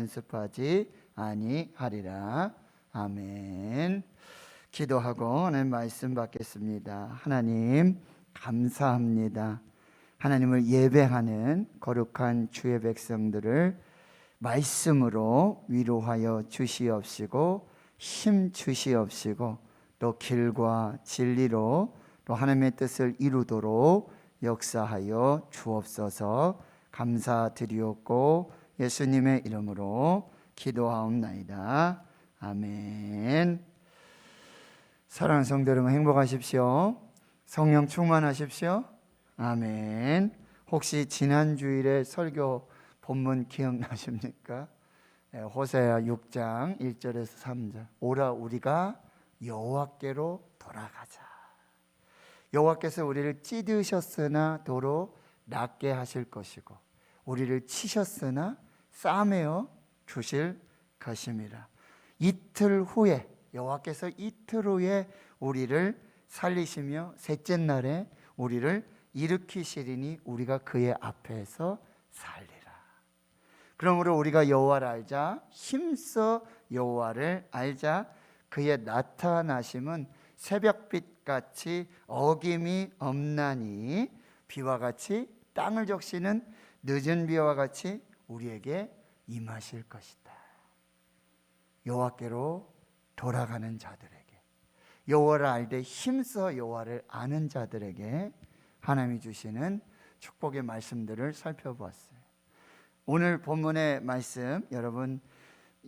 연습하지 아니하리라. 아멘. 기도하고 오늘 말씀 받겠습니다. 하나님 감사합니다. 하나님을 예배하는 거룩한 주의 백성들을 말씀으로 위로하여 주시옵시고 힘 주시옵시고 또 길과 진리로 또 하나님의 뜻을 이루도록 역사하여 주옵소서. 감사드리옵고 예수님의 이름으로 기도하옵나이다. 아멘. 사랑하는 성도 여러분, 행복하십시오. 성령 충만하십시오. 아멘. 혹시 지난 주일에 설교 본문 기억나십니까? 호세아 6장 1절에서 3절. 오라 우리가 여호와께로 돌아가자. 여호와께서 우리를 찢으셨으나 도로 낫게 하실 것이고 우리를 치셨으나 싸매어 주실 것입니다. 이틀 후에 여호와께서 이틀 후에 우리를 살리시며 셋째 날에 우리를 일으키시리니 우리가 그의 앞에서 살리라. 그러므로 우리가 여호와를 알자, 힘써 여호와를 알자. 그의 나타나심은 새벽빛같이 어김이 없나니 비와 같이 땅을 적시는 늦은 비와 같이 우리에게 임하실 것이다. 여호와께로 돌아가는 자들에게, 여호와를 알되 힘써 여호와를 아는 자들에게 하나님이 주시는 축복의 말씀들을 살펴보았어요. 오늘 본문의 말씀, 여러분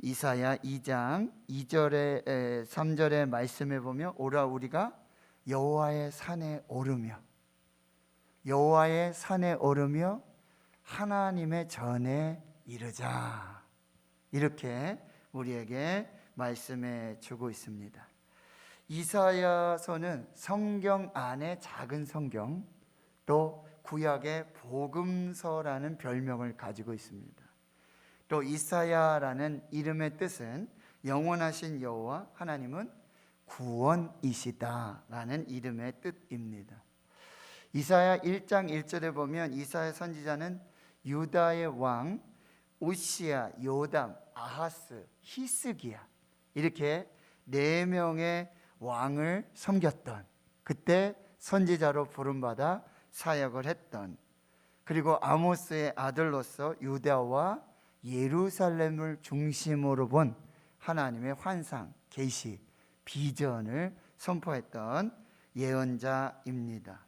이사야 2장 2절에 3절의 말씀에 보면 오라 우리가 여호와의 산에 오르며 여호와의 산에 오르며 하나님의 전에 이르자, 이렇게 우리에게 말씀해 주고 있습니다. 이사야서는 성경 안에 작은 성경, 또 구약의 복음서라는 별명을 가지고 있습니다. 또 이사야라는 이름의 뜻은 영원하신 여호와 하나님은 구원이시다라는 이름의 뜻입니다. 이사야 1장 1절에 보면 이사야 선지자는 유다의 왕 우시야, 요담, 아하스, 히스기야, 이렇게 4명의 왕을 섬겼던, 그때 선지자로 부름받아 사역을 했던, 그리고 아모스의 아들로서 유다와 예루살렘을 중심으로 본 하나님의 환상, 계시, 비전을 선포했던 예언자입니다.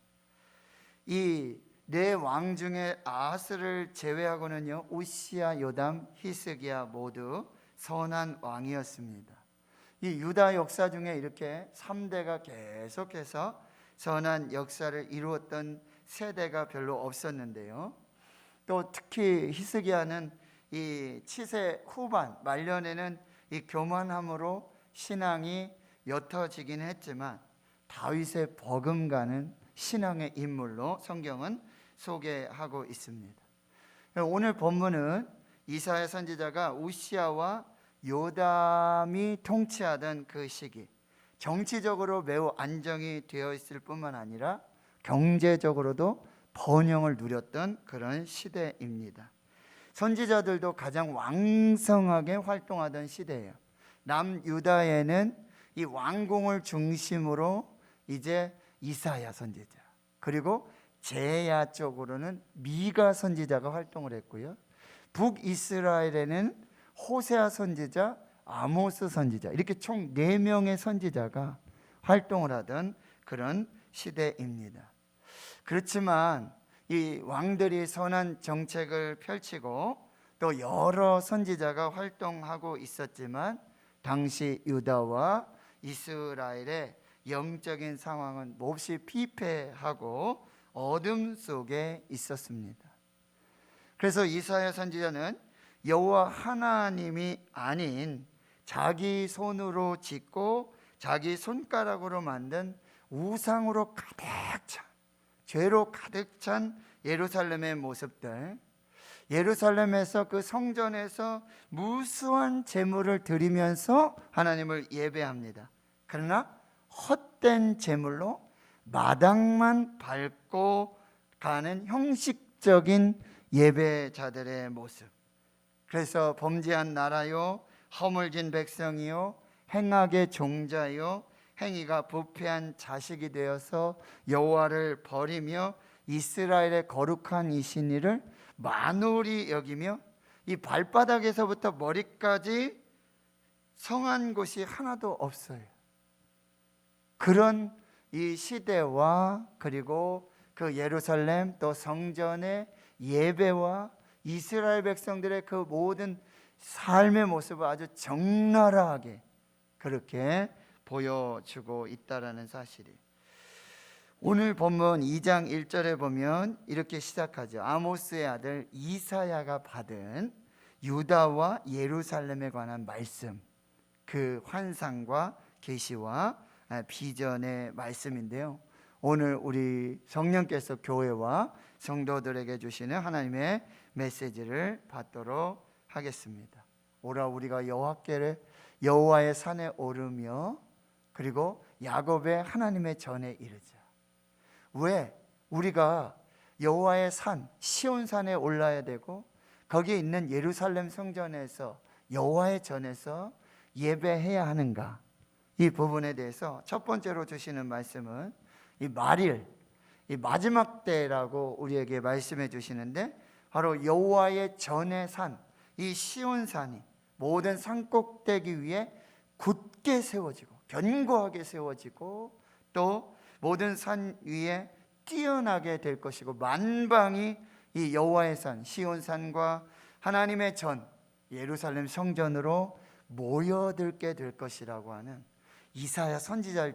이 4왕 중에 아하스를 제외하고는요, 우시야, 요담, 히스기야 모두 선한 왕이었습니다. 이 유다 역사 중에 이렇게 3대가 계속해서 선한 역사를 이루었던 세대가 별로 없었는데요. 또 특히 히스기야는 이 치세 후반 말년에는 이 교만함으로 신앙이 옅어지긴 했지만 다윗의 버금가는 신앙의 인물로 성경은 소개하고 있습니다. 오늘 본문은 이사야 선지자가 우시야와 요담이 통치하던 그 시기, 정치적으로 매우 안정이 되어 있을 뿐만 아니라 경제적으로도 번영을 누렸던 그런 시대입니다. 선지자들도 가장 왕성하게 활동하던 시대예요. 남유다에는 이 왕궁을 중심으로 이제 이사야 선지자, 그리고 제야 쪽으로는 미가 선지자가 활동을 했고요. 북이스라엘에는 호세아 선지자, 아모스 선지자, 이렇게 총 4명의 선지자가 활동을 하던 그런 시대입니다. 그렇지만 이 왕들이 선한 정책을 펼치고 또 여러 선지자가 활동하고 있었지만 당시 유다와 이스라엘의 영적인 상황은 몹시 피폐하고 어둠 속에 있었습니다. 그래서 이사야 선지자는 여호와 하나님이 아닌 자기 손으로 짓고 자기 손가락으로 만든 우상으로 가득 찬, 죄로 가득 찬 예루살렘의 모습들, 예루살렘에서 그 성전에서 무수한 제물을 드리면서 하나님을 예배합니다. 그러나 헛된 제물로 마당만 밟고 가는 형식적인 예배자들의 모습, 그래서 범죄한 나라요, 허물진 백성이요, 행악의 종자요, 행위가 부패한 자식이 되어서 여호와를 버리며 이스라엘의 거룩한 이 신의를 만홀히 여기며 이 발바닥에서부터 머리까지 성한 곳이 하나도 없어요. 그런 이 시대와 그리고 그 예루살렘 또 성전의 예배와 이스라엘 백성들의 그 모든 삶의 모습을 아주 적나라하게 그렇게 보여주고 있다라는 사실이, 오늘 본문 2장 1절에 보면 이렇게 시작하죠. 아모스의 아들 이사야가 받은 유다와 예루살렘에 관한 말씀, 그 환상과 계시와 비전의 말씀인데요, 오늘 우리 성령께서 교회와 성도들에게 주시는 하나님의 메시지를 받도록 하겠습니다. 오라 우리가 여호와의 산에 오르며 그리고 야곱의 하나님의 전에 이르자. 왜 우리가 여호와의 산 시온산에 올라야 되고 거기에 있는 예루살렘 성전에서 여호와의 전에서 예배해야 하는가? 이 부분에 대해서 첫 번째로 주시는 말씀은 이 말일, 이 마지막 때라고 우리에게 말씀해 주시는데, 바로 여호와의 전의 산, 이 시온산이 모든 산 꼭대기 위에 굳게 세워지고 견고하게 세워지고 또 모든 산 위에 뛰어나게 될 것이고, 만방이 이 여호와의 산 시온산과 하나님의 전 예루살렘 성전으로 모여들게 될 것이라고 하는 이사야 선지자를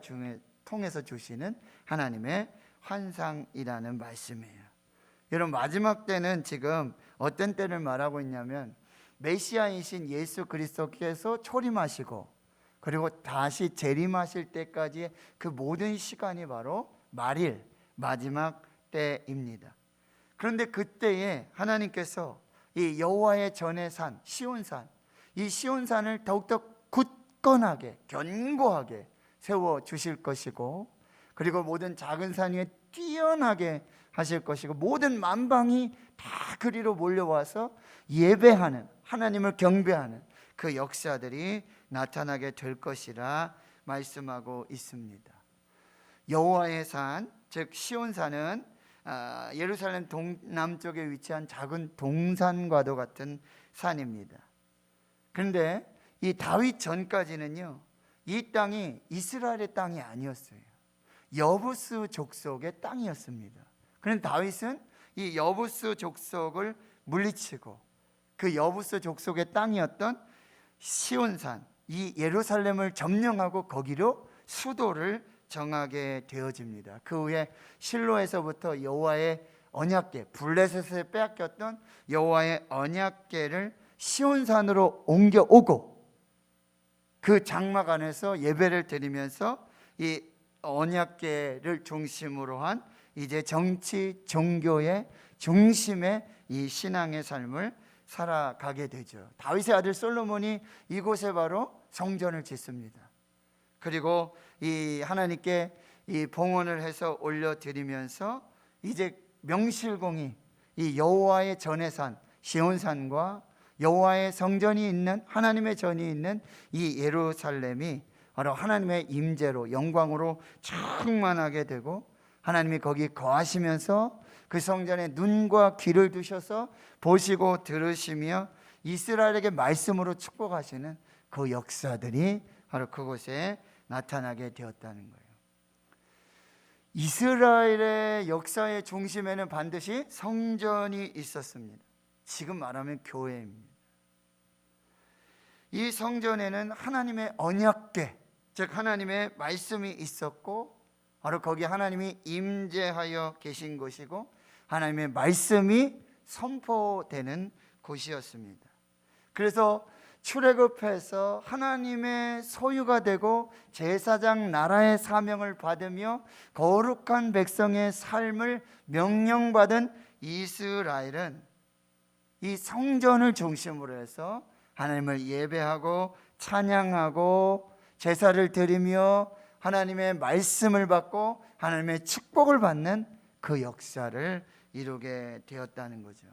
통해서 주시는 하나님의 환상이라는 말씀이에요. 여러분, 마지막 때는 지금 어떤 때를 말하고 있냐면 메시아이신 예수 그리스도께서 초림하시고 그리고 다시 재림하실 때까지의 그 모든 시간이 바로 말일, 마지막 때입니다. 그런데 그때에 하나님께서 이 여호와의 전의 산 시온산, 이 시온산을 더욱더 굳건하게 견고하게 세워 주실 것이고, 그리고 모든 작은 산 위에 뛰어나게 하실 것이고, 모든 만방이 다 그리로 몰려와서 예배하는, 하나님을 경배하는 그 역사들이 나타나게 될 것이라 말씀하고 있습니다. 여호와의 산, 즉 시온산은 예루살렘 동남쪽에 위치한 작은 동산과도 같은 산입니다. 그런데 이 다윗 전까지는요, 이 땅이 이스라엘의 땅이 아니었어요. 여부스 족속의 땅이었습니다. 그런데 다윗은 이 여부스 족속을 물리치고 그 여부스 족속의 땅이었던 시온산, 이 예루살렘을 점령하고 거기로 수도를 정하게 되어집니다. 그 후에 실로에서부터 여호와의 언약궤, 블레셋에 빼앗겼던 여호와의 언약궤를 시온산으로 옮겨오고 그 장막 안에서 예배를 드리면서 이 언약궤를 중심으로 한 이제 정치 종교의 중심의 이 신앙의 삶을 살아가게 되죠. 다윗의 아들 솔로몬이 이곳에 바로 성전을 짓습니다. 그리고 이 하나님께 이 봉헌을 해서 올려드리면서 이제 명실공히 이 여호와의 전의 산 시온산과 여호와의 성전이 있는, 하나님의 전이 있는 이 예루살렘이 바로 하나님의 임재로 영광으로 충만하게 되고, 하나님이 거기 거하시면서 그 성전에 눈과 귀를 두셔서 보시고 들으시며 이스라엘에게 말씀으로 축복하시는 그 역사들이 바로 그곳에 나타나게 되었다는 거예요. 이스라엘의 역사의 중심에는 반드시 성전이 있었습니다. 지금 말하면 교회입니다. 이 성전에는 하나님의 언약궤, 즉 하나님의 말씀이 있었고, 바로 거기 하나님이 임재하여 계신 곳이고 하나님의 말씀이 선포되는 곳이었습니다. 그래서 출애굽해서 하나님의 소유가 되고 제사장 나라의 사명을 받으며 거룩한 백성의 삶을 명령받은 이스라엘은 이 성전을 중심으로 해서 하나님을 예배하고 찬양하고 제사를 드리며 하나님의 말씀을 받고 하나님의 축복을 받는 그 역사를 이루게 되었다는 거죠.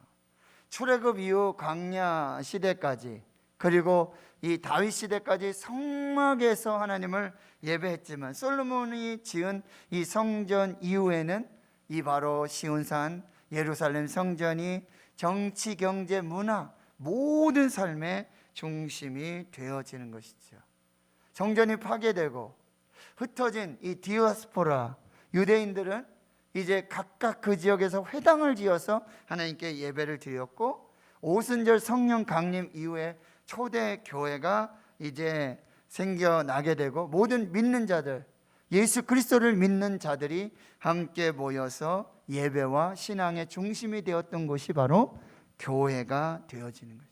출애굽 이후 광야 시대까지, 그리고 이 다윗 시대까지 성막에서 하나님을 예배했지만, 솔로몬이 지은 이 성전 이후에는 이 바로 시온산 예루살렘 성전이 정치, 경제, 문화 모든 삶의 중심이 되어지는 것이죠. 성전이 파괴되고 흩어진 이 디아스포라 유대인들은 이제 각각 그 지역에서 회당을 지어서 하나님께 예배를 드렸고, 오순절 성령 강림 이후에 초대 교회가 이제 생겨나게 되고, 모든 믿는 자들, 예수 그리스도를 믿는 자들이 함께 모여서 예배와 신앙의 중심이 되었던 곳이 바로 교회가 되어지는 거죠.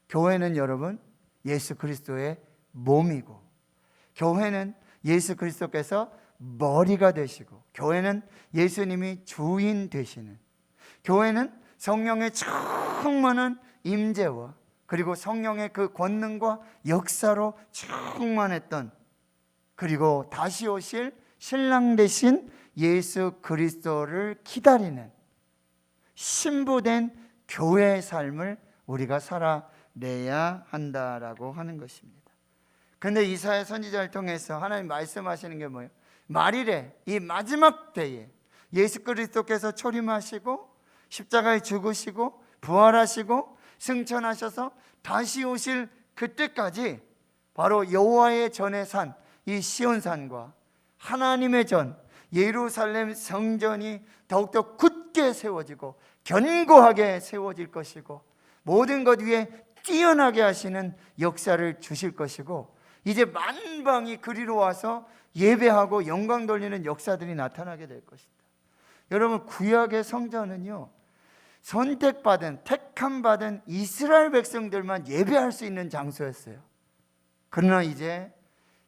교회는 여러분 예수 그리스도의 몸이고, 교회는 예수 그리스도께서 머리가 되시고, 교회는 예수님이 주인 되시는, 교회는 성령의 충만한 임재와 그리고 성령의 그 권능과 역사로 충만했던, 그리고 다시 오실 신랑 되신 예수 그리스도를 기다리는 신부된 교회의 삶을 우리가 살아내야 한다라고 하는 것입니다. 그런데 이사야 선지자를 통해서 하나님 말씀하시는 게 뭐예요? 말일에, 이 마지막 때에 예수 그리스도께서 초림하시고 십자가에 죽으시고 부활하시고 승천하셔서 다시 오실 그때까지 바로 여호와의 전의 산, 이 시온산과 하나님의 전 예루살렘 성전이 더욱더 굳게 세워지고 견고하게 세워질 것이고, 모든 것 위에 뛰어나게 하시는 역사를 주실 것이고, 이제 만방이 그리로 와서 예배하고 영광 돌리는 역사들이 나타나게 될 것이다. 여러분, 구약의 성전은요, 선택받은, 택함받은 이스라엘 백성들만 예배할 수 있는 장소였어요. 그러나 이제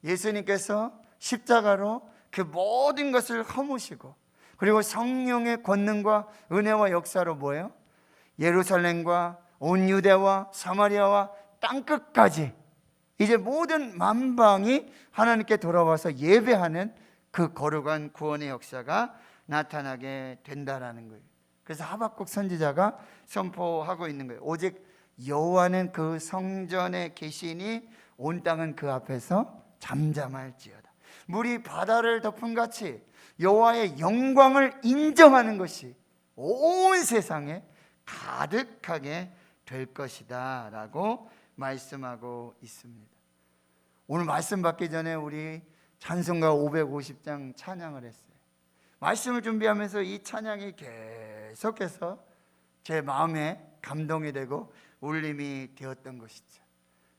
예수님께서 십자가로 그 모든 것을 허무시고, 그리고 성령의 권능과 은혜와 역사로 뭐예요? 예루살렘과 온 유대와 사마리아와 땅끝까지 이제 모든 만방이 하나님께 돌아와서 예배하는 그 거룩한 구원의 역사가 나타나게 된다라는 거예요. 그래서 하박국 선지자가 선포하고 있는 거예요. 오직 여호와는 그 성전에 계시니 온 땅은 그 앞에서 잠잠할지어다. 물이 바다를 덮은 같이 여호와의 영광을 인정하는 것이 온 세상에 가득하게 될 것이다 라고 말씀하고 있습니다. 오늘 말씀 받기 전에 우리 찬송가 550장 찬양을 했어요. 말씀을 준비하면서 이 찬양이 계속해서 제 마음에 감동이 되고 울림이 되었던 것이죠.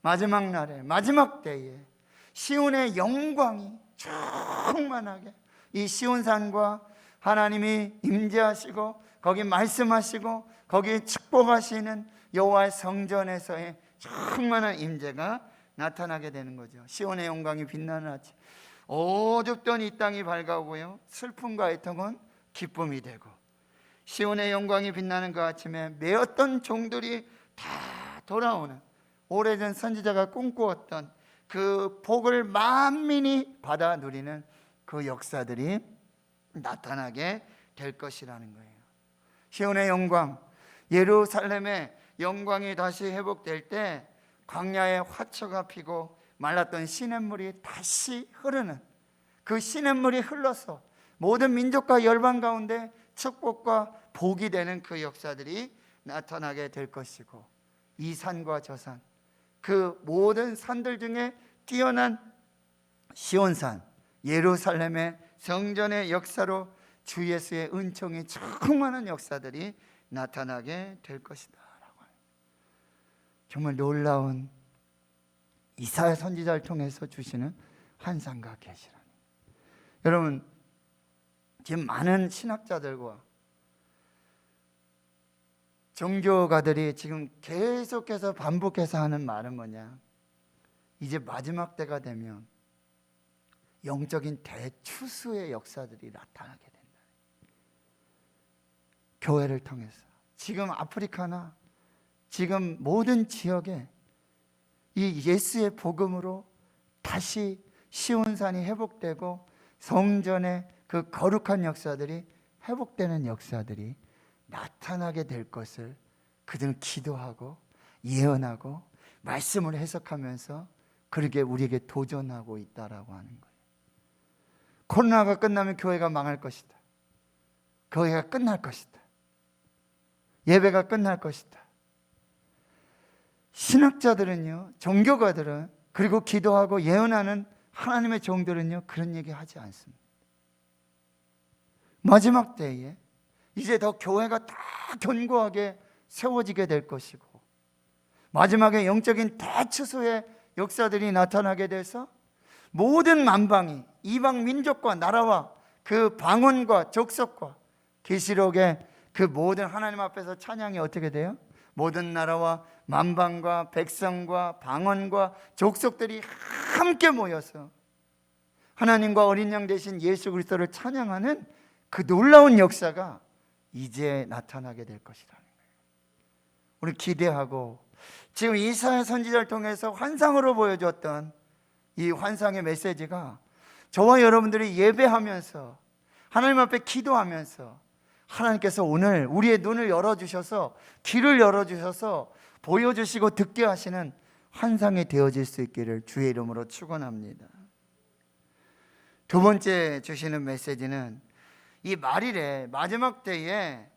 마지막 날에, 마지막 때에 시온의 영광이 충만하게, 이 시온산과 하나님이 임재하시고 거기 말씀하시고 거기 축복하시는 여호와의 성전에서의 충만한 임재가 나타나게 되는 거죠. 시온의 영광이 빛나는 아침, 어둡던 이 땅이 밝아오고요, 슬픔과 애통은 기쁨이 되고, 시온의 영광이 빛나는 그 아침에 메었던 종들이 다 돌아오는, 오래전 선지자가 꿈꾸었던 그 복을 만민이 받아 누리는 그 역사들이 나타나게 될 것이라는 거예요. 시온의 영광, 예루살렘의 영광이 다시 회복될 때 광야에 화초가 피고 말랐던 시냇물이 다시 흐르는, 그 시냇물이 흘러서 모든 민족과 열방 가운데 축복과 복이 되는 그 역사들이 나타나게 될 것이고, 이 산과 저 산, 그 모든 산들 중에 뛰어난 시온산 예루살렘의 성전의 역사로 주 예수의 은총이 충만한 역사들이 나타나게 될 것이다 라고. 정말 놀라운 이사야 선지자를 통해서 주시는 환상과 계시라니. 여러분, 지금 많은 신학자들과 종교가들이 지금 계속해서 반복해서 하는 말은 뭐냐? 이제 마지막 때가 되면 영적인 대추수의 역사들이 나타나게 된다. 교회를 통해서 지금 아프리카나 지금 모든 지역에 이 예수의 복음으로 다시 시온산이 회복되고 성전의 그 거룩한 역사들이 회복되는 역사들이 나타나게 될 것을 그들은 기도하고 예언하고 말씀을 해석하면서 그렇게 우리에게 도전하고 있다라고 하는 거예요. 코로나가 끝나면 교회가 망할 것이다. 교회가 끝날 것이다. 예배가 끝날 것이다. 신학자들은요, 종교가들은, 그리고 기도하고 예언하는 하나님의 종들은요, 그런 얘기 하지 않습니다. 마지막 때에 이제 더 교회가 다 견고하게 세워지게 될 것이고, 마지막에 영적인 대추수의 역사들이 나타나게 돼서 모든 만방이, 이방 민족과 나라와 그 방언과 족속과, 계시록의 그 모든 하나님 앞에서 찬양이 어떻게 돼요? 모든 나라와 만방과 백성과 방언과 족속들이 함께 모여서 하나님과 어린 양 되신 예수 그리스도를 찬양하는 그 놀라운 역사가 이제 나타나게 될 것이라는 거예요. 우리 기대하고, 지금 이사야 선지자를 통해서 환상으로 보여줬던 이 환상의 메시지가 저와 여러분들이 예배하면서 하나님 앞에 기도하면서 하나님께서 오늘 우리의 눈을 열어주셔서, 귀를 열어주셔서 보여주시고 듣게 하시는 환상이 되어질 수 있기를 주의 이름으로 축원합니다. 두 번째 주시는 메시지는 이 말일에 마지막 때에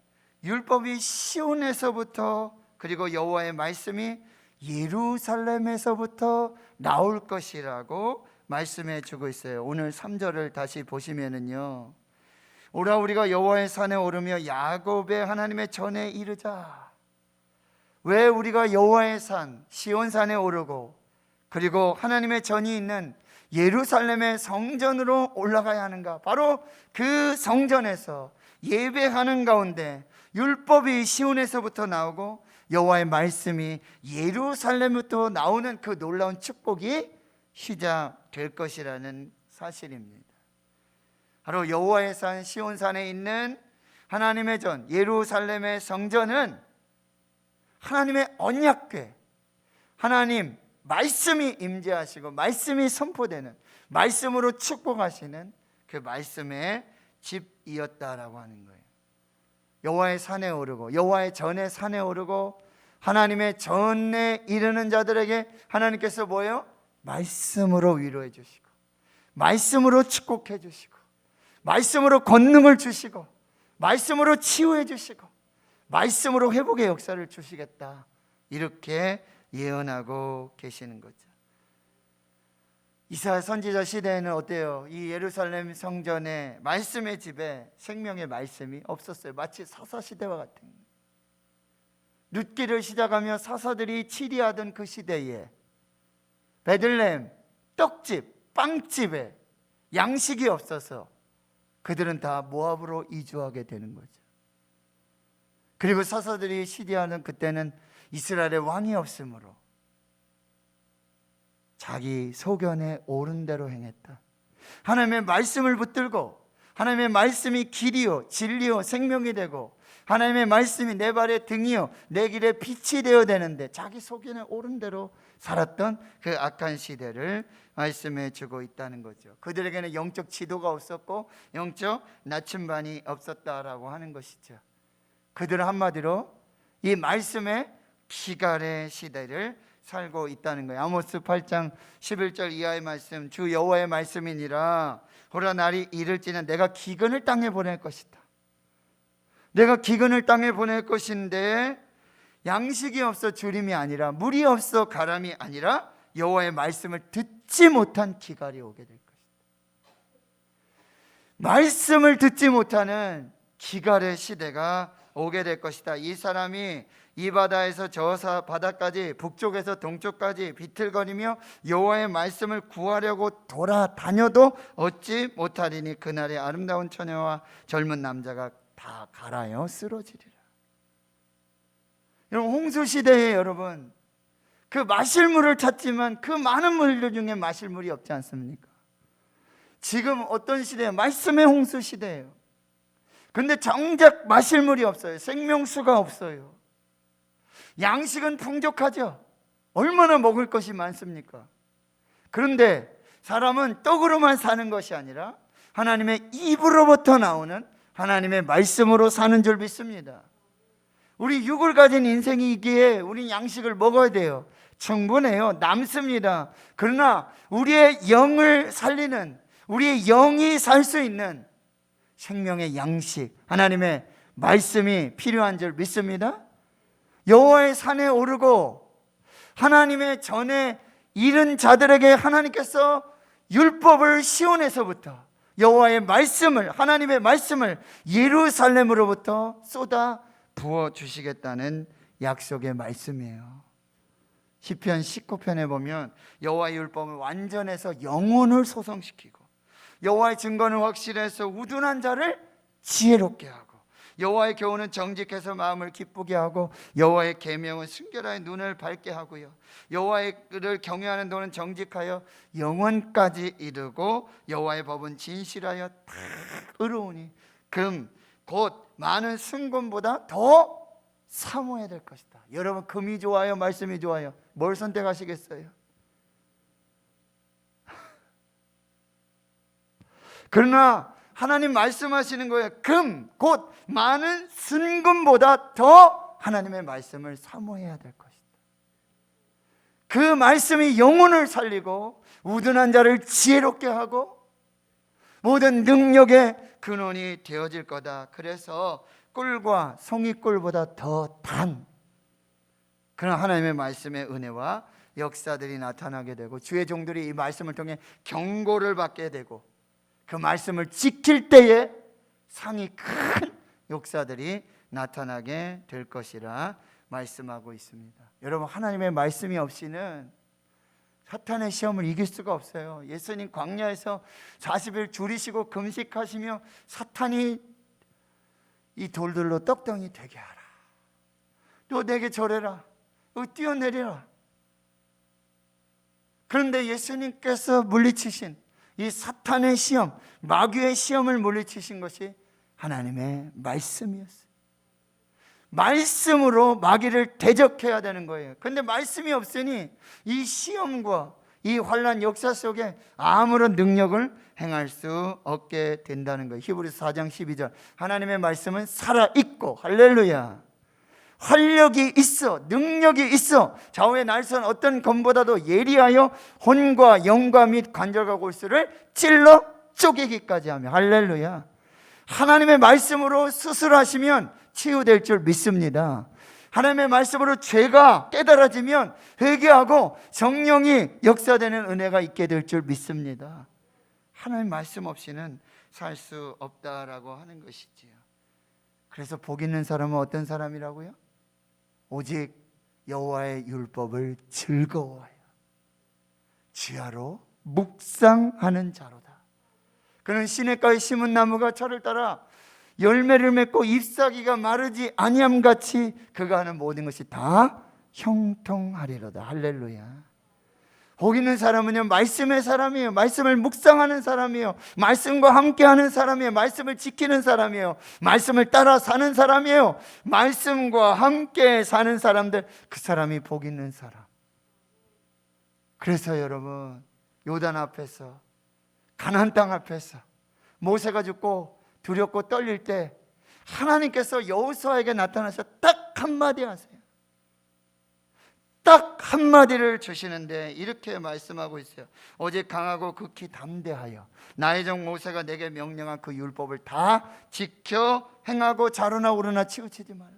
율법이 시온에서부터, 그리고 여호와의 말씀이 예루살렘에서부터 나올 것이라고 말씀해 주고 있어요. 오늘 3절을 다시 보시면은요, 오라 우리가 여호와의 산에 오르며 야곱의 하나님의 전에 이르자. 왜 우리가 여호와의 산 시온산에 오르고 그리고 하나님의 전이 있는 예루살렘의 성전으로 올라가야 하는가? 바로 그 성전에서 예배하는 가운데 율법이 시온에서부터 나오고 여호와의 말씀이 예루살렘부터 나오는 그 놀라운 축복이 시작될 것이라는 사실입니다. 바로 여호와의 산 시온산에 있는 하나님의 전 예루살렘의 성전은 하나님의 언약궤, 하나님 말씀이 임재하시고 말씀이 선포되는, 말씀으로 축복하시는 그 말씀의 집이었다라고 하는 거예요. 여호와의 산에 오르고, 여호와의 전에 산에 오르고, 하나님의 전에 이르는 자들에게 하나님께서 뭐예요? 말씀으로 위로해 주시고, 말씀으로 축복해 주시고, 말씀으로 권능을 주시고, 말씀으로 치유해 주시고, 말씀으로 회복의 역사를 주시겠다, 이렇게 예언하고 계시는 거죠. 이사야 선지자 시대에는 어때요? 이 예루살렘 성전에 말씀의 집에 생명의 말씀이 없었어요. 마치 사사시대와 같은 거예요. 룻기를 시작하며 사사들이 치리하던 그 시대에 베들레헴 떡집, 빵집에 양식이 없어서 그들은 다 모압으로 이주하게 되는 거죠. 그리고 사사들이 시리하는 그때는 이스라엘의 왕이 없으므로 자기 소견에 옳은 대로 행했다. 하나님의 말씀을 붙들고, 하나님의 말씀이 길이요 진리요 생명이 되고, 하나님의 말씀이 내 발의 등이요 내 길의 빛이 되어야 되는데 자기 소견에 옳은 대로 살았던 그 악한 시대를 말씀해 주고 있다는 거죠. 그들에게는 영적 지도가 없었고 영적 나침반이 없었다라고 하는 것이죠. 그들은 한마디로 이 말씀의 기갈의 시대를 살고 있다는 거예요. 아모스 8장 11절 이하의 말씀, 주 여호와의 말씀이니라. 호라 날이 이를지는 내가 기근을 땅에 보낼 것이다. 내가 기근을 땅에 보낼 것인데 양식이 없어 주림이 아니라, 물이 없어 가람이 아니라 여호와의 말씀을 듣지 못한 기갈이 오게 될 것이다. 말씀을 듣지 못하는 기갈의 시대가 오게 될 것이다. 이 사람이 이 바다에서 저 바다까지, 북쪽에서 동쪽까지 비틀거리며 여호와의 말씀을 구하려고 돌아다녀도 얻지 못하리니 그날에 아름다운 처녀와 젊은 남자가 다 갈아여 쓰러지리라. 여러분, 홍수 시대에 여러분 그 마실 물을 찾지만 그 많은 물들 중에 마실 물이 없지 않습니까? 지금 어떤 시대예요? 말씀의 홍수 시대예요. 근데 정작 마실 물이 없어요. 생명수가 없어요. 양식은 풍족하죠. 얼마나 먹을 것이 많습니까? 그런데 사람은 떡으로만 사는 것이 아니라 하나님의 입으로부터 나오는 하나님의 말씀으로 사는 줄 믿습니다. 우리 육을 가진 인생이기에 우리 양식을 먹어야 돼요. 충분해요. 남습니다. 그러나 우리의 영을 살리는, 우리의 영이 살 수 있는 생명의 양식, 하나님의 말씀이 필요한 줄 믿습니다. 여호와의 산에 오르고 하나님의 전에 이른 자들에게 하나님께서 율법을 시온에서부터, 여호와의 말씀을, 하나님의 말씀을 예루살렘으로부터 쏟아 부어 주시겠다는 약속의 말씀이에요. 시편 19편에 보면 여호와의 율법을 완전해서 영혼을 소성시키고, 여호와의 증거는 확실해서 우둔한 자를 지혜롭게 하고, 여호와의 교훈은 정직해서 마음을 기쁘게 하고, 여호와의 계명은 순결하여 눈을 밝게 하고요, 여호와를 경외하는 도는 정직하여 영원까지 이르고, 여호와의 법은 진실하여 다 의로우니 금 곧 많은 순금보다 더 사모해야 될 것이다. 여러분, 금이 좋아요, 말씀이 좋아요? 뭘 선택하시겠어요? 그러나 하나님 말씀하시는 거예요. 금 곧 많은 순금보다 더 하나님의 말씀을 사모해야 될 것이다. 그 말씀이 영혼을 살리고 우둔한 자를 지혜롭게 하고 모든 능력의 근원이 되어질 거다. 그래서 꿀과 송이꿀보다 더 단 그런 하나님의 말씀의 은혜와 역사들이 나타나게 되고, 주의 종들이 이 말씀을 통해 경고를 받게 되고, 그 말씀을 지킬 때에 상이 큰 역사들이 나타나게 될 것이라 말씀하고 있습니다. 여러분, 하나님의 말씀이 없이는 사탄의 시험을 이길 수가 없어요. 예수님 광야에서 40일 줄이시고 금식하시며 사탄이 이 돌들로 떡덩이 되게 하라, 또 내게 절해라, 뛰어내리라. 그런데 예수님께서 물리치신 이 사탄의 시험, 마귀의 시험을 물리치신 것이 하나님의 말씀이었어요. 말씀으로 마귀를 대적해야 되는 거예요. 그런데 말씀이 없으니 이 시험과 이 환난 역사 속에 아무런 능력을 행할 수 없게 된다는 거예요. 히브리서 4장 12절, 하나님의 말씀은 살아있고, 할렐루야, 활력이 있어, 능력이 있어, 좌우의 날선 어떤 검보다도 예리하여 혼과 영과 및 관절과 골수를 찔러 쪼개기까지 하며, 할렐루야. 하나님의 말씀으로 수술하시면 치유될 줄 믿습니다. 하나님의 말씀으로 죄가 깨달아지면 회개하고 성령이 역사되는 은혜가 있게 될 줄 믿습니다. 하나님 말씀 없이는 살 수 없다라고 하는 것이지요. 그래서 복 있는 사람은 어떤 사람이라고요? 오직 여호와의 율법을 즐거워하여 지하로 묵상하는 자로다. 그는 시냇가에 심은 나무가 철을 따라 열매를 맺고 잎사귀가 마르지 아니함같이 그가 하는 모든 것이 다 형통하리로다. 할렐루야. 복 있는 사람은요, 말씀의 사람이에요. 말씀을 묵상하는 사람이에요. 말씀과 함께하는 사람이에요. 말씀을 지키는 사람이에요. 말씀을 따라 사는 사람이에요. 말씀과 함께 사는 사람들, 그 사람이 복 있는 사람. 그래서 여러분, 요단 앞에서, 가나안 땅 앞에서 모세가 죽고 두렵고 떨릴 때 하나님께서 여호수아에게 나타나셔 딱 한마디 하세요. 딱 한마디를 주시는데 이렇게 말씀하고 있어요. 오직 강하고 극히 담대하여 나의 종 모세가 내게 명령한 그 율법을 다 지켜 행하고 좌로나 우로나 치우치지 말라.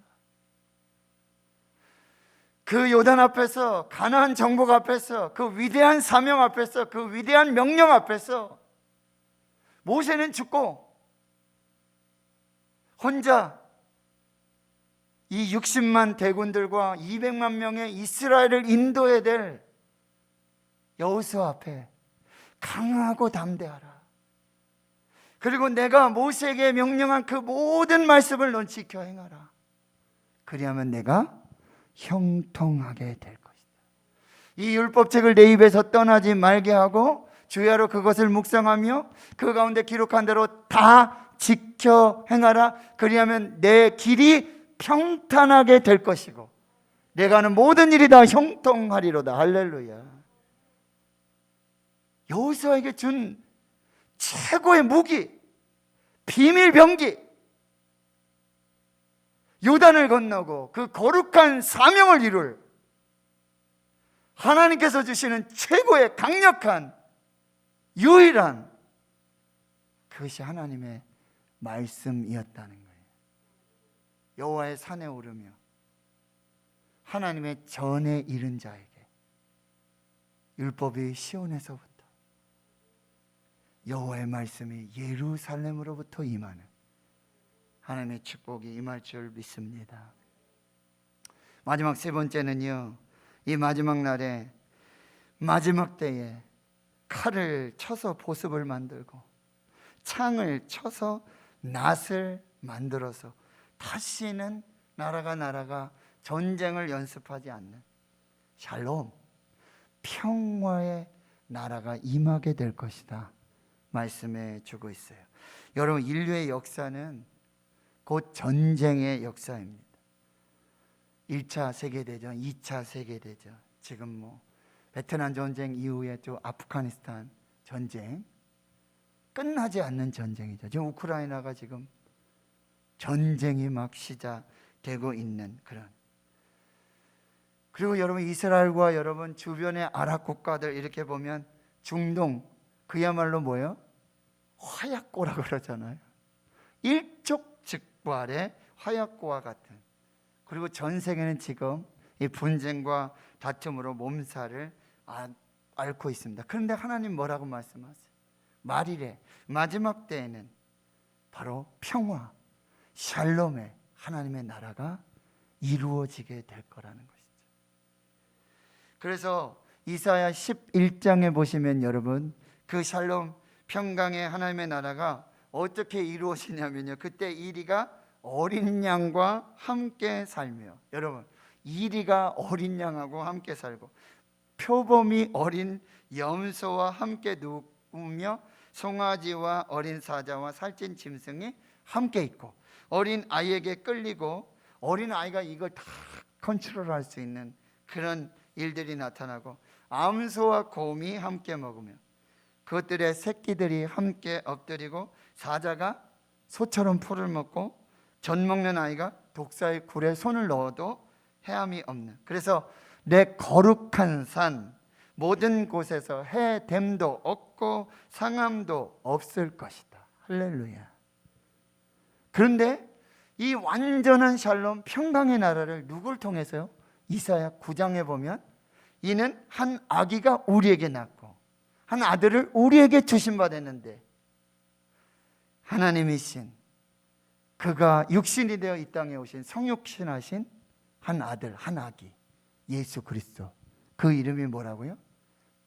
그 요단 앞에서, 가나안 정복 앞에서, 그 위대한 사명 앞에서, 그 위대한 명령 앞에서 모세는 죽고 혼자 이 60만 대군들과 200만 명의 이스라엘을 인도해야 될 여호수아 앞에 강하고 담대하라. 그리고 내가 모세에게 명령한 그 모든 말씀을 넌 지켜 행하라. 그리하면 내가 형통하게 될 것이다. 이 율법책을 내 입에서 떠나지 말게 하고 주야로 그것을 묵상하며 그 가운데 기록한 대로 다 지켜 행하라. 그리하면 내 길이 평탄하게 될 것이고 내가 하는 모든 일이 다 형통하리로다. 할렐루야. 여호수아에게 준 최고의 무기, 비밀 병기, 요단을 건너고 그 거룩한 사명을 이룰 하나님께서 주시는 최고의 강력한 유일한 그것이 하나님의 말씀이었다는 거예요. 여호와의 산에 오르며 하나님의 전에 이른 자에게 율법이 시온에서부터 여호와의 말씀이 예루살렘으로부터 임하는 하나님의 축복이 임할 줄 믿습니다. 마지막 세 번째는요, 이 마지막 날에 마지막 때에 칼을 쳐서 보습을 만들고 창을 쳐서 낫을 만들어서 다시는 나라가 전쟁을 연습하지 않는 샬롬, 평화의 나라가 임하게 될 것이다 말씀해 주고 있어요. 여러분, 인류의 역사는 곧 전쟁의 역사입니다. 1차 세계대전, 2차 세계대전, 지금 베트남 전쟁 이후에 또 아프가니스탄 전쟁, 끝나지 않는 전쟁이죠. 지금 우크라이나가 지금 전쟁이 막 시작되고 있는 그런. 그리고 여러분, 이스라엘과 여러분 주변의 아랍 국가들 이렇게 보면 중동, 그야말로 뭐예요? 화약고라고 그러잖아요. 일촉즉발의 화약고와 같은. 그리고 전 세계는 지금 이 분쟁과 다툼으로 몸살을 앓고 있습니다. 그런데 하나님 뭐라고 말씀하세요? 말이래, 마지막 때에는 바로 평화, 샬롬의 하나님의 나라가 이루어지게 될 거라는 것이죠. 그래서 이사야 11장에 보시면 여러분, 그 샬롬 평강의 하나님의 나라가 어떻게 이루어지냐면요, 그때 이리가 어린 양과 함께 살며, 여러분, 이리가 어린 양하고 함께 살고 표범이 어린 염소와 함께 누우며 송아지와 어린 사자와 살찐 짐승이 함께 있고, 어린 아이에게 끌리고 어린 아이가 이걸 다 컨트롤할 수 있는 그런 일들이 나타나고, 암소와 곰이 함께 먹으며 그것들의 새끼들이 함께 엎드리고, 사자가 소처럼 풀을 먹고 젖 먹는 아이가 독사의 굴에 손을 넣어도 해함이 없는. 그래서 내 거룩한 산 모든 곳에서 해됨도 없고 상함도 없을 것이다. 할렐루야. 그런데 이 완전한 샬롬 평강의 나라를 누굴 통해서요? 이사야 9장에 보면 이는 한 아기가 우리에게 낳고 한 아들을 우리에게 주신 바 됐는데, 하나님이신 그가 육신이 되어 이 땅에 오신 성육신하신 한 아들, 한 아기, 예수 그리스도, 그 이름이 뭐라고요?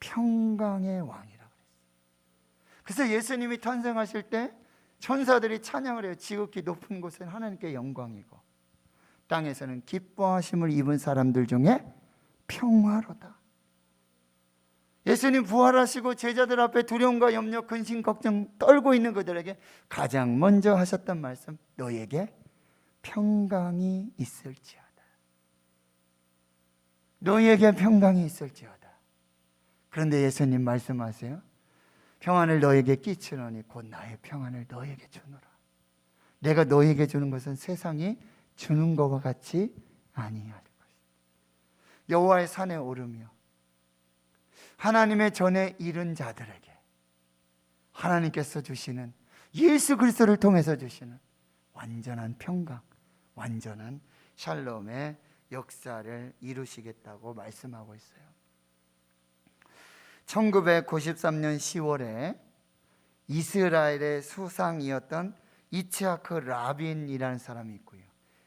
평강의 왕이라고 그랬어요. 그래서 예수님이 탄생하실 때 천사들이 찬양을 해요. 지극히 높은 곳은 하나님께 영광이고 땅에서는 기뻐하심을 입은 사람들 중에 평화로다. 예수님 부활하시고 제자들 앞에 두려움과 염려, 근심, 걱정 떨고 있는 그들에게 가장 먼저 하셨던 말씀, 너에게 평강이 있을지어다. 너에게 평강이 있을지어다. 그런데 예수님 말씀하세요. 평안을 너에게 끼치노니 곧 나의 평안을 너에게 주노라. 내가 너에게 주는 것은 세상이 주는 것과 같이 아니할 것이다. 여호와의 산에 오르며 하나님의 전에 이른 자들에게 하나님께서 주시는, 예수 그리스도를 통해서 주시는 완전한 평강, 완전한 샬롬의 역사를 이루시겠다고 말씀하고 있어요. 1993년 10월에 이스라엘의 수상이었던 이츠하크 라빈이라는 사람이 있고요.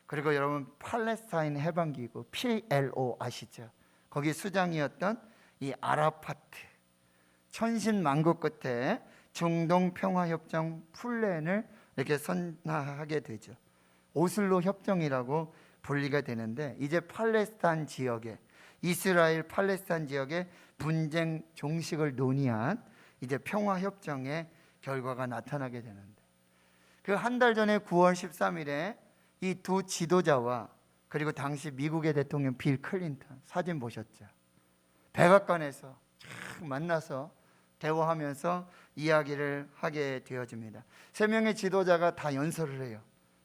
그리고 여러분 팔레스타인 해방기구 PLO 아시죠? 거기 수장이었던 이 아라파트, 천신만고 끝에 중동평화협정 플랜을 이렇게 선하게 되죠. 오슬로 협정이라고 분리가 되는데, 이제 팔레스타인 지역에, 이스라엘 팔레스타인 지역에 분쟁 종식을 논의한 이제 평화협정의 결과가 나타나게 되는데, 그 한 달 전에 9월 13일에 이 두 지도자와 그리고 당시 미국의 대통령 빌 클린턴, 사진 보셨죠? 백악관에서 만나서 대화하면서 이야기를 하게 되어집니다. 세 명의 지도자가 다 연설을 해요.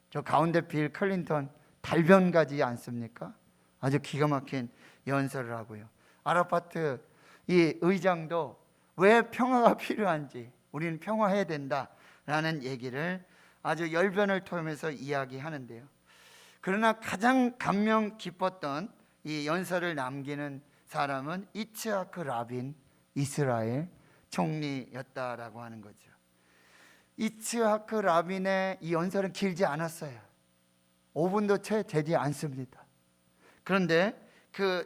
저 가운데 빌 클린턴 달변가지 않습니까? 아주 기가 막힌 연설을 하고요. 아라파트 이 의장도 왜 평화가 필요한지, 우리는 평화해야 된다라는 얘기를 아주 열변을 토하면서 이야기하는데요. 그러나 가장 감명 깊었던 이 연설을 남기는 사람은 이츠하크 라빈 이스라엘 총리였다라고 하는 거죠. 이츠하크 라빈의 이 연설은 길지 않았어요. 5분도 채 되지 않습니다. 그런데 그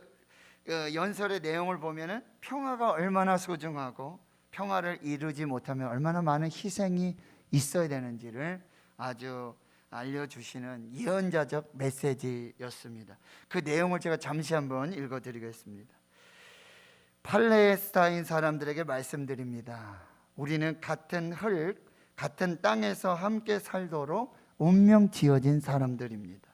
연설의 내용을 보면은 평화가 얼마나 소중하고 평화를 이루지 못하면 얼마나 많은 희생이 있어야 되는지를 아주 알려주시는 예언자적 메시지였습니다. 그 내용을 제가 잠시 한번 읽어드리겠습니다. 팔레스타인 사람들에게 말씀드립니다. 우리는 같은 흙, 같은 땅에서 함께 살도록 운명 지어진 사람들입니다.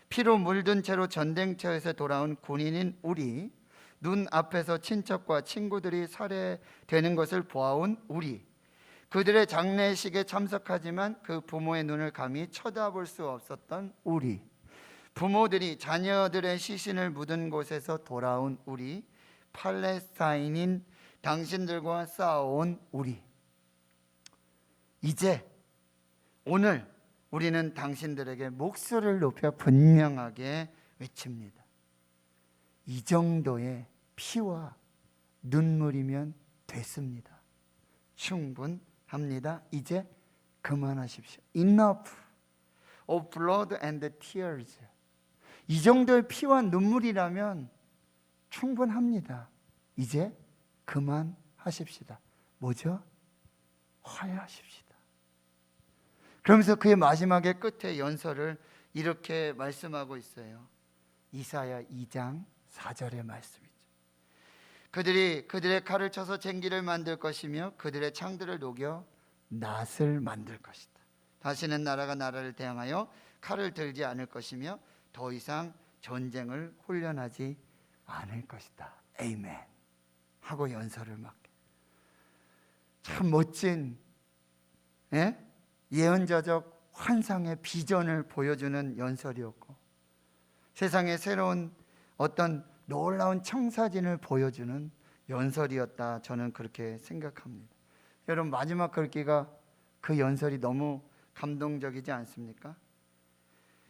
피로 물든 채로 전쟁터에서 돌아온 군인인 우리, 눈 앞에서 친척과 친구들이 살해되는 것을 보아온 우리, 그들의 장례식에 참석하지만 그 부모의 눈을 감히 쳐다볼 수 없었던 우리, 부모들이 자녀들의 시신을 묻은 곳에서 돌아온 우리, 팔레스타인인 당신들과 싸워온 우리, 이제 오늘 우리는 당신들에게 목소리를 높여 분명하게 외칩니다. 이 정도의 피와 눈물이면 됐습니다. 충분합니다. 이제 그만하십시오. Enough of blood and tears. 이 정도의 피와 눈물이라면 충분합니다. 이제 그만하십시다. 뭐죠? 화해하십시다. 그러면서 그의 마지막에 끝에 연설을 이렇게 말씀하고 있어요. 이사야 2장 4절의 말씀이죠. 그들이 그들의 칼을 쳐서 쟁기를 만들 것이며 그들의 창들을 녹여 낫을 만들 것이다. 다시는 나라가 나라를 대항하여 칼을 들지 않을 것이며 더 이상 전쟁을 훈련하지 않을 것이다. 에이멘 하고 연설을 막 참 멋진 예언자적 환상의 비전을 보여주는 연설이었고, 세상에 새로운 어떤 놀라운 청사진을 보여주는 연설이었다, 저는 그렇게 생각합니다. 여러분, 마지막 글귀가 그 연설이 너무 감동적이지 않습니까?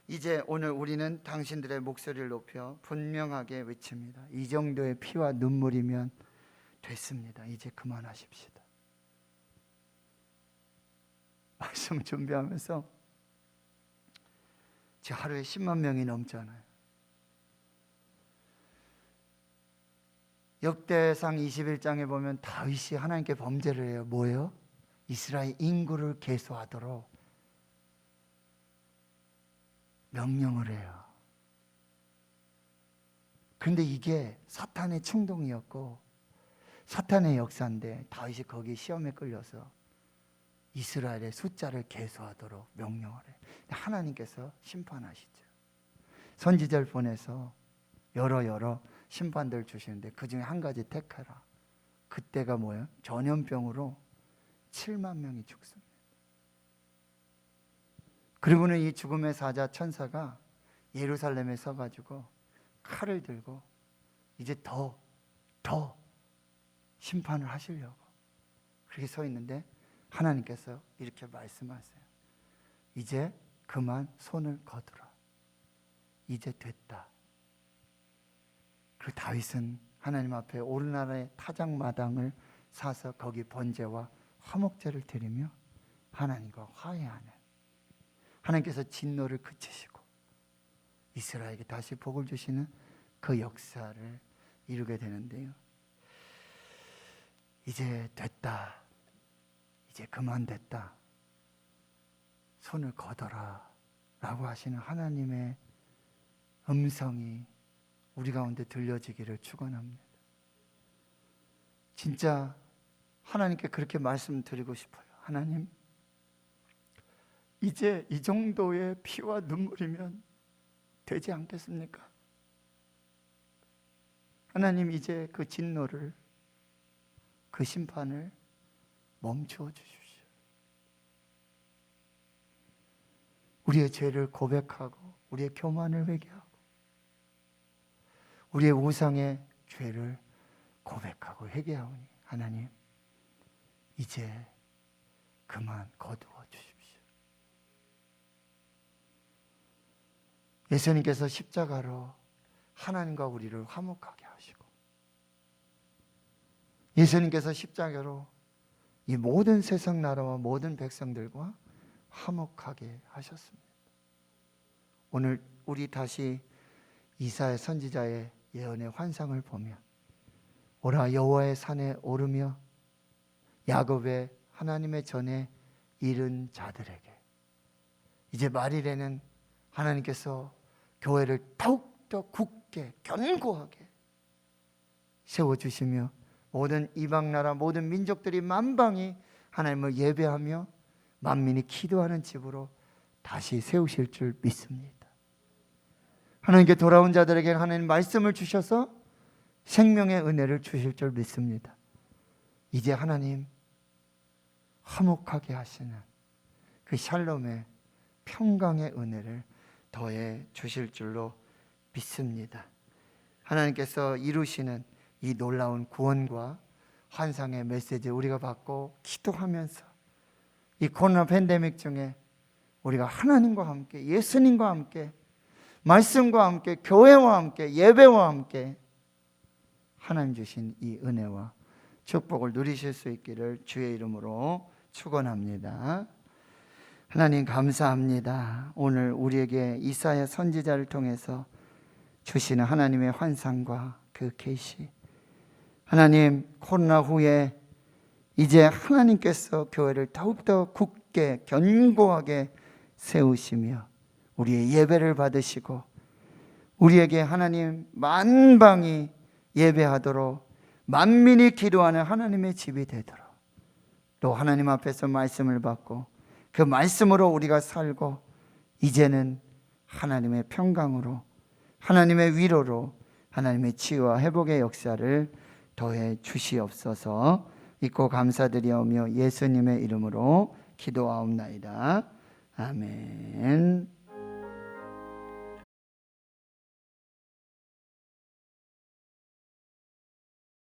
이제 오늘 우리는 당신들의 목소리를 높여 분명하게 외칩니다. 이 정도의 피와 눈물이면 됐습니다. 이제 그만하십시다. 말씀 준비하면서 제 하루에 10만 명이 넘잖아요. 역대상 21장에 보면 다윗이 하나님께 범죄를 해요. 뭐예요? 이스라엘 인구를 계수하도록 명령을 해요. 그런데 이게 사탄의 충동이었고 사탄의 역사인데 다윗이 거기 시험에 끌려서 이스라엘의 숫자를 계수하도록 명령을 해요. 하나님께서 심판하시죠. 선지자를 보내서 여러 심판들 주시는데 그 중에 한 가지 택하라. 그때가 뭐예요? 전염병으로 7만 명이 죽습니다. 그리고는 이 죽음의 사자 천사가 예루살렘에 서가지고 칼을 들고 이제 더 심판을 하시려고 그렇게 서 있는데 하나님께서 이렇게 말씀하세요. 이제 그만 손을 거두라. 이제 됐다. 그리고 다윗은 하나님 앞에 오르나라의 타작마당을 사서 거기 번제와 화목제를 드리며 하나님과 화해하는, 하나님께서 진노를 그치시고 이스라엘에게 다시 복을 주시는 그 역사를 이루게 되는데요. 이제 됐다. 이제 그만 됐다. 손을 거둬라 라고 하시는 하나님의 음성이 우리 가운데 들려지기를 축원합니다. 진짜 하나님께 그렇게 말씀드리고 싶어요. 하나님, 이제 이 정도의 피와 눈물이면 되지 않겠습니까? 하나님, 이제 그 진노를, 그 심판을 멈추어 주십시오. 우리의 죄를 고백하고 우리의 교만을 회개하고 우리의 우상의 죄를 고백하고 회개하오니 하나님 이제 그만 거두어 주십시오. 예수님께서 십자가로 하나님과 우리를 화목하게 하시고 예수님께서 십자가로 이 모든 세상 나라와 모든 백성들과 화목하게 하셨습니다. 오늘 우리 다시 이사야 선지자의 예언의 환상을 보며 오라 여호와의 산에 오르며 야곱의 하나님의 전에 이른 자들에게 이제 말일에는 하나님께서 교회를 더욱더 굳게 견고하게 세워주시며 모든 이방 나라 모든 민족들이 만방이 하나님을 예배하며 만민이 기도하는 집으로 다시 세우실 줄 믿습니다. 하나님께 돌아온 자들에게 하나님 말씀을 주셔서 생명의 은혜를 주실 줄 믿습니다. 이제 하나님 화목하게 하시는 그 샬롬의 평강의 은혜를 더해 주실 줄로 믿습니다. 하나님께서 이루시는 이 놀라운 구원과 환상의 메시지 우리가 받고 기도하면서 이 코로나 팬데믹 중에 우리가 하나님과 함께 예수님과 함께 말씀과 함께 교회와 함께 예배와 함께 하나님 주신 이 은혜와 축복을 누리실 수 있기를 주의 이름으로 축원합니다. 하나님 감사합니다. 오늘 우리에게 이사야 선지자를 통해서 주시는 하나님의 환상과 그 계시 하나님 코로나 후에 이제 하나님께서 교회를 더욱더 굳게 견고하게 세우시며 우리의 예배를 받으시고 우리에게 하나님 만방이 예배하도록 만민이 기도하는 하나님의 집이 되도록 또 하나님 앞에서 말씀을 받고 그 말씀으로 우리가 살고 이제는 하나님의 평강으로 하나님의 위로로 하나님의 치유와 회복의 역사를 더해 주시옵소서. 믿고 감사드리오며 예수님의 이름으로 기도하옵나이다. 아멘.